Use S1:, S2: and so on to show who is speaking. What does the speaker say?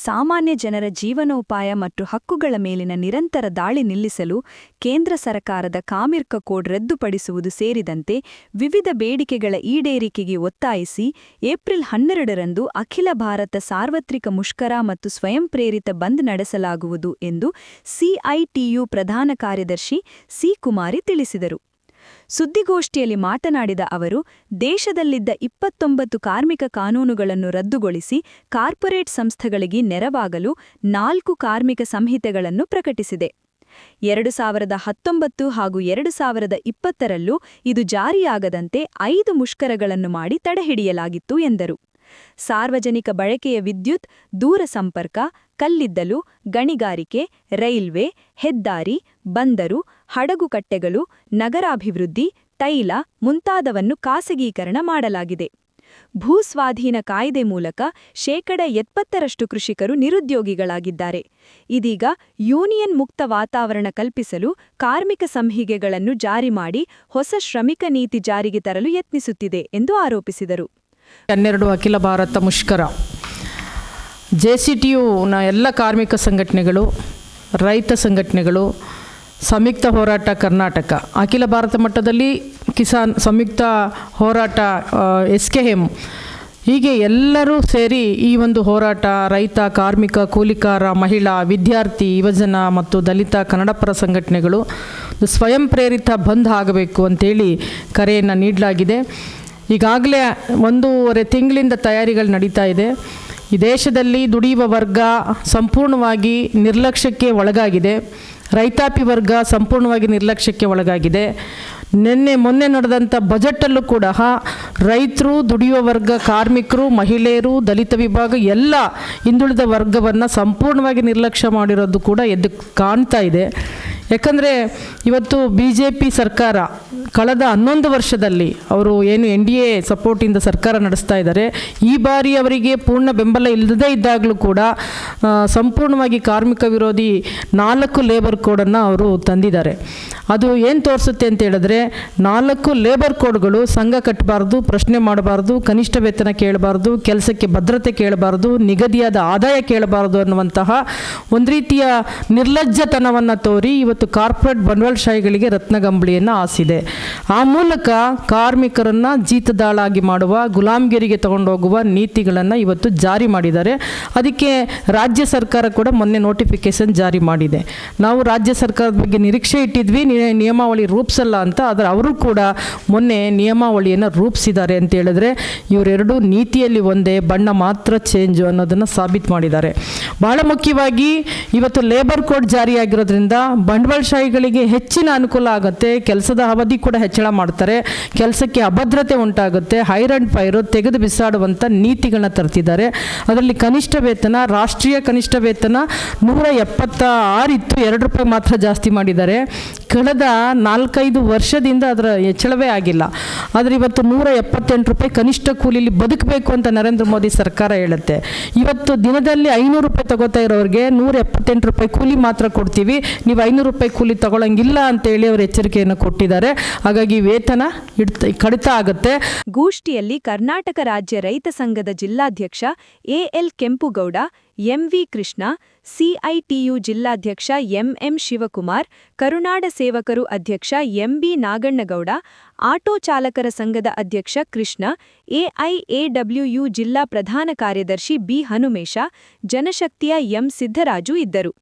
S1: ಸಾಮಾನ್ಯ ಜನರ ಜೀವನೋಪಾಯ ಮತ್ತು ಹಕ್ಕುಗಳ ಮೇಲಿನ ನಿರಂತರ ದಾಳಿ ನಿಲ್ಲಿಸಲು ಕೇಂದ್ರ ಸರ್ಕಾರದ ಕಾರ್ಮಿಕ ಕೋಡ್ ರದ್ದುಪಡಿಸುವುದು ಸೇರಿದಂತೆ ವಿವಿಧ ಬೇಡಿಕೆಗಳ ಈಡೇರಿಕೆಗೆ ಒತ್ತಾಯಿಸಿ ಏಪ್ರಿಲ್ 12ರಂದು ಅಖಿಲ ಭಾರತ ಸಾರ್ವತ್ರಿಕ ಮುಷ್ಕರ ಮತ್ತು ಸ್ವಯಂ ಪ್ರೇರಿತ ಬಂದ್ ನಡೆಸಲಾಗುವುದು ಎಂದು ಸಿಐಟಿಯು ಪ್ರಧಾನ ಕಾರ್ಯದರ್ಶಿ ಸಿ. ಕುಮಾರಿ ತಿಳಿಸಿದರು. ಸುದ್ದಿಗೋಷ್ಠಿಯಲ್ಲಿ ಮಾತನಾಡಿದ ಅವರು, ದೇಶದಲ್ಲಿದ್ದ 29 ಕಾರ್ಮಿಕ ಕಾನೂನುಗಳನ್ನು ರದ್ದುಗೊಳಿಸಿ ಕಾರ್ಪೊರೇಟ್ ಸಂಸ್ಥೆಗಳಿಗೆ ನೆರವಾಗಲು 4 ಕಾರ್ಮಿಕ ಸಂಹಿತೆಗಳನ್ನು ಪ್ರಕಟಿಸಿದೆ. 2019 ಹಾಗೂ 2020ರಲ್ಲೂ ಇದು ಜಾರಿಯಾಗದಂತೆ 5 ಮುಷ್ಕರಗಳನ್ನು ಮಾಡಿ ತಡೆಹಿಡಿಯಲಾಗಿತ್ತು ಎಂದರು. ಸಾರ್ವಜನಿಕ ಬಳಕೆಯ ವಿದ್ಯುತ್, ದೂರಸಂಪರ್ಕ, ಕಲ್ಲಿದ್ದಲು, ಗಣಿಗಾರಿಕೆ, ರೈಲ್ವೆ, ಹೆದ್ದಾರಿ, ಬಂದರು, ಹಡಗುಕಟ್ಟೆಗಳು, ನಗರಾಭಿವೃದ್ಧಿ, ತೈಲ ಮುಂತಾದವನ್ನು ಖಾಸಗೀಕರಣ ಮಾಡಲಾಗಿದೆ. ಭೂಸ್ವಾಧೀನ ಕಾಯ್ದೆ ಮೂಲಕ 70% ಕೃಷಿಕರು ನಿರುದ್ಯೋಗಿಗಳಾಗಿದ್ದಾರೆ. ಇದೀಗ ಯೂನಿಯನ್ ಮುಕ್ತ ವಾತಾವರಣ ಕಲ್ಪಿಸಲು ಕಾರ್ಮಿಕ ಸಂಹಿತೆಗಳನ್ನು ಜಾರಿ ಮಾಡಿ ಹೊಸ ಶ್ರಮಿಕ ನೀತಿ ಜಾರಿಗೆ ತರಲು ಯತ್ನಿಸುತ್ತಿದೆ ಎಂದು ಆರೋಪಿಸಿದರು.
S2: 12 ಅಖಿಲ ಭಾರತ ಮುಷ್ಕರ ಜೆಸಿಟಿಯುನ ಎಲ್ಲ ಕಾರ್ಮಿಕ ಸಂಘಟನೆಗಳು, ರೈತ ಸಂಘಟನೆಗಳು, ಸಂಯುಕ್ತ ಹೋರಾಟ ಕರ್ನಾಟಕ, ಅಖಿಲ ಭಾರತ ಮಟ್ಟದಲ್ಲಿ ಕಿಸಾನ್ ಸಂಯುಕ್ತ ಹೋರಾಟ SKM, ಹೀಗೆ ಎಲ್ಲರೂ ಸೇರಿ ಈ ಒಂದು ಹೋರಾಟ ರೈತ, ಕಾರ್ಮಿಕ, ಕೂಲಿಕಾರ, ಮಹಿಳಾ, ವಿದ್ಯಾರ್ಥಿ, ಯುವಜನ ಮತ್ತು ದಲಿತ ಕನ್ನಡಪರ ಸಂಘಟನೆಗಳು ಸ್ವಯಂ ಪ್ರೇರಿತ ಬಂದ್ ಆಗಬೇಕು ಅಂತೇಳಿ ಕರೆಯನ್ನು ನೀಡಲಾಗಿದೆ. ಈಗಾಗಲೇ 1.5 ತಿಂಗಳಿಂದ ತಯಾರಿಗಳು ನಡೀತಾ ಇದೆ. ಈ ದೇಶದಲ್ಲಿ ದುಡಿಯುವ ವರ್ಗ ಸಂಪೂರ್ಣವಾಗಿ ನಿರ್ಲಕ್ಷ್ಯಕ್ಕೆ ಒಳಗಾಗಿದೆ. ರೈತಾಪಿ ವರ್ಗ ಸಂಪೂರ್ಣವಾಗಿ ನಿರ್ಲಕ್ಷ್ಯಕ್ಕೆ ಒಳಗಾಗಿದೆ. ಮೊನ್ನೆ ನಡೆದಂಥ ಬಜೆಟಲ್ಲೂ ಕೂಡ ರೈತರು, ದುಡಿಯುವ ವರ್ಗ, ಕಾರ್ಮಿಕರು, ಮಹಿಳೆಯರು, ದಲಿತ ವಿಭಾಗ ಎಲ್ಲ ಹಿಂದುಳಿದ ವರ್ಗವನ್ನು ಸಂಪೂರ್ಣವಾಗಿ ನಿರ್ಲಕ್ಷ್ಯ ಮಾಡಿರೋದು ಕೂಡ ಎದ್ದು ಕಾಣ್ತಾ ಇದೆ. ಯಾಕಂದರೆ ಇವತ್ತು BJP ಸರ್ಕಾರ ಕಳೆದ 11 ವರ್ಷದಲ್ಲಿ ಅವರು ಏನು NDA ಸಪೋರ್ಟಿಂದ ಸರ್ಕಾರ ನಡೆಸ್ತಾ ಇದ್ದಾರೆ. ಈ ಬಾರಿ ಅವರಿಗೆ ಪೂರ್ಣ ಬೆಂಬಲ ಇಲ್ಲದೇ ಇದ್ದಾಗಲೂ ಕೂಡ ಸಂಪೂರ್ಣವಾಗಿ ಕಾರ್ಮಿಕ ವಿರೋಧಿ 4 ಲೇಬರ್ ಕೋಡನ್ನು ಅವರು ತಂದಿದ್ದಾರೆ. ಅದು ಏನು ತೋರಿಸುತ್ತೆ ಅಂತ ಹೇಳಿದ್ರೆ, 4 ಲೇಬರ್ ಕೋಡ್ಗಳು ಸಂಘ ಕಟ್ಟಬಾರ್ದು, ಪ್ರಶ್ನೆ ಮಾಡಬಾರ್ದು, ಕನಿಷ್ಠ ವೇತನ ಕೇಳಬಾರ್ದು, ಕೆಲಸಕ್ಕೆ ಭದ್ರತೆ ಕೇಳಬಾರ್ದು, ನಿಗದಿಯಾದ ಆದಾಯ ಕೇಳಬಾರ್ದು ಅನ್ನುವಂತಹ ಒಂದು ರೀತಿಯ ನಿರ್ಲಜ್ಜತನವನ್ನು ತೋರಿ ಇವತ್ತು ಕಾರ್ಪೊರೇಟ್ ಬಂಡವಾಳಶಾಹಿಗಳಿಗೆ ರತ್ನಗಂಬಳಿಯನ್ನು ಹಾಸಿದೆ. ಆ ಮೂಲಕ ಕಾರ್ಮಿಕರನ್ನು ಜೀತದಾಳಾಗಿ ಮಾಡುವ, ಗುಲಾಮಗಿರಿಗೆ ತಗೊಂಡೋಗುವ ನೀತಿಗಳನ್ನು ಇವತ್ತು ಜಾರಿ ಮಾಡಿದ್ದಾರೆ. ಅದಕ್ಕೆ ರಾಜ್ಯ ಸರ್ಕಾರ ಕೂಡ ಮೊನ್ನೆ ನೋಟಿಫಿಕೇಶನ್ ಜಾರಿ ಮಾಡಿದೆ. ನಾವು ರಾಜ್ಯ ಸರ್ಕಾರದ ಬಗ್ಗೆ ನಿರೀಕ್ಷೆ ಇಟ್ಟಿದ್ವಿ, ನಿಯಮಾವಳಿ ರೂಪಿಸಲ್ಲ ಅಂತ. ಆದರೆ ಅವರು ಕೂಡ ಮೊನ್ನೆ ನಿಯಮಾವಳಿಯನ್ನು ರೂಪಿಸಿದ್ದಾರೆ ಅಂತ ಹೇಳಿದ್ರೆ ಇವರೆರಡು ನೀತಿಯಲ್ಲಿ ಒಂದೇ, ಬಣ್ಣ ಮಾತ್ರ ಚೇಂಜ್ ಅನ್ನೋದನ್ನು ಸಾಬೀತು ಮಾಡಿದ್ದಾರೆ. ಬಹಳ ಮುಖ್ಯವಾಗಿ ಇವತ್ತು ಲೇಬರ್ ಕೋಡ್ ಜಾರಿಯಾಗಿರೋದ್ರಿಂದ ಬಂಡವಾಳಶಾಹಿಗಳಿಗೆ ಹೆಚ್ಚಿನ ಅನುಕೂಲ ಆಗುತ್ತೆ. ಕೆಲಸದ ಅವಧಿ ಕೂಡ ಹೆಚ್ಚಳ ಮಾಡ್ತಾರೆ, ಕೆಲಸಕ್ಕೆ ಅಭದ್ರತೆ ಉಂಟಾಗುತ್ತೆ, ಹೈರ್ ಆ್ಯಂಡ್ ಫೈರು ತೆಗೆದು ಬಿಸಾಡುವಂಥ ನೀತಿಗಳನ್ನ ತರ್ತಿದ್ದಾರೆ. ಅದರಲ್ಲಿ ಕನಿಷ್ಠ ವೇತನ, ರಾಷ್ಟ್ರೀಯ ಕನಿಷ್ಠ ವೇತನ 176 ಇತ್ತು, ₹2 ಮಾತ್ರ ಜಾಸ್ತಿ ಮಾಡಿದ್ದಾರೆ. ಕಳೆದ 4-5 ವರ್ಷದಿಂದ ಅದರ ಹೆಚ್ಚಳವೇ ಆಗಿಲ್ಲ. ಆದರೆ ಇವತ್ತು ₹178 ಕನಿಷ್ಠ ಕೂಲಿಲಿ ಬದುಕಬೇಕು ಅಂತ ನರೇಂದ್ರ ಮೋದಿ ಸರ್ಕಾರ ಹೇಳುತ್ತೆ. ಇವತ್ತು ದಿನದಲ್ಲಿ ₹500 ತಗೋತಾ ಇರೋರಿಗೆ ₹178 ಕೂಲಿ ಮಾತ್ರ ಕೊಡ್ತೀವಿ, ನೀವು ₹500 ಕೂಲಿ ತಗೊಳ್ಳಂಗಿಲ್ಲ ಅಂತೇಳಿ ಅವರು ಎಚ್ಚರಿಕೆಯನ್ನು ಕೊಟ್ಟಿದ್ದಾರೆ. ಹಾಗಾಗಿ ವೇತನ ಕಡಿತ ಆಗುತ್ತೆ.
S1: ಗೋಷ್ಠಿಯಲ್ಲಿ ಕರ್ನಾಟಕ ರಾಜ್ಯ ರೈತ ಸಂಘದ ಜಿಲ್ಲಾಧ್ಯಕ್ಷ AL Kempugowda, MV Krishna, CITU ಜಿಲ್ಲಾಧ್ಯಕ್ಷ MM ಶಿವಕುಮಾರ್, ಕರುನಾಡ ಸೇವಕರು ಅಧ್ಯಕ್ಷ MB ನಾಗಣ್ಣಗೌಡ, ಆಟೋ ಚಾಲಕರ ಸಂಘದ ಅಧ್ಯಕ್ಷ ಕೃಷ್ಣ, AIAWU ಜಿಲ್ಲಾ ಪ್ರಧಾನ ಕಾರ್ಯದರ್ಶಿ B ಹನುಮೇಶ, ಜನಶಕ್ತಿಯ M ಸಿದ್ದರಾಜು ಇದ್ದರು.